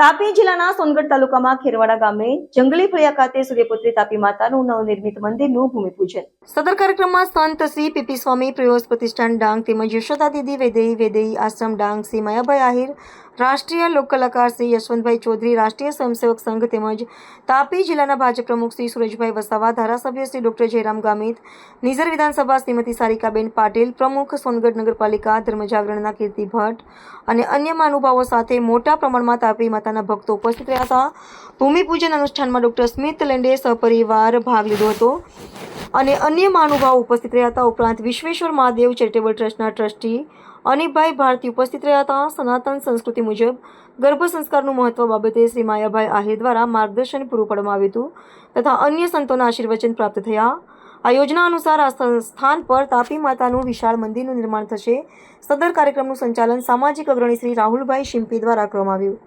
તાપી જિલ્લાના સોનગઢ તાલુકામાં ખેરવાડા ગામે જંગલી ફળિયા ખાતે સૂર્યપુત્રી તાપી માતાનું નવનિર્મિત મંદિરનું ભૂમિપૂજન. સદર કાર્યક્રમમાં સંત શ્રી પીપી સ્વામી પ્રયોસ પ્રતિષ્ઠાન ડાંગ તેમજ યશોદા દીદી વૈદેહી આશ્રમ ડાંગ શ્રી માયાભાઈ આહિર, રાષ્ટ્રીય લોક કલાકાર શ્રી યશવંતભાઈ ચૌધરી, રાષ્ટ્રીય સ્વયંસેવક સંઘ તેમજ તાપી જિલ્લાના ભાજપ પ્રમુખ શ્રી સુરેશભાઈ વસાવા, ધારાસભ્ય શ્રી ડોક્ટર જયરામ ગામિત, નિઝર વિધાનસભા શ્રીમતી સારિકાબેન પાટીલ, પ્રમુખ સોનગઢ નગરપાલિકા ધર્મજાગરણના કીર્તિ ભટ્ટ અને અન્ય મહાનુભાવો સાથે મોટા પ્રમાણમાં તાપી માતાના ભક્તો ઉપસ્થિત રહ્યા હતા. ભૂમિપૂજન અનુષ્ઠાનમાં ડોક્ટર સ્મિત લેન્ડે સહપરિવાર ભાગ લીધો હતો અને અન્ય મહાનુભાવો ઉપસ્થિત રહ્યા હતા. ઉપરાંત વિશ્વેશ્વર મહાદેવ ચેરિટેબલ ટ્રસ્ટના ટ્રસ્ટી અનિભાઈ ભારતી ઉપસ્થિત રહ્યા હતા. સનાતન સંસ્કૃતિ મુજબ ગર્ભ સંસ્કારનું મહત્વ બાબતે શ્રી માયાભાઈ આહિર દ્વારા માર્ગદર્શન પૂરું પાડવામાં આવ્યું હતું તથા અન્ય સંતોના આશીર્વચન પ્રાપ્ત થયા. આ યોજના અનુસાર આ સ્થાન પર તાપી માતાનું વિશાળ મંદિરનું નિર્માણ થશે. સદર કાર્યક્રમનું સંચાલન સામાજિક અગ્રણી શ્રી રાહુલભાઈ શિંપી દ્વારા કરવામાં આવ્યું.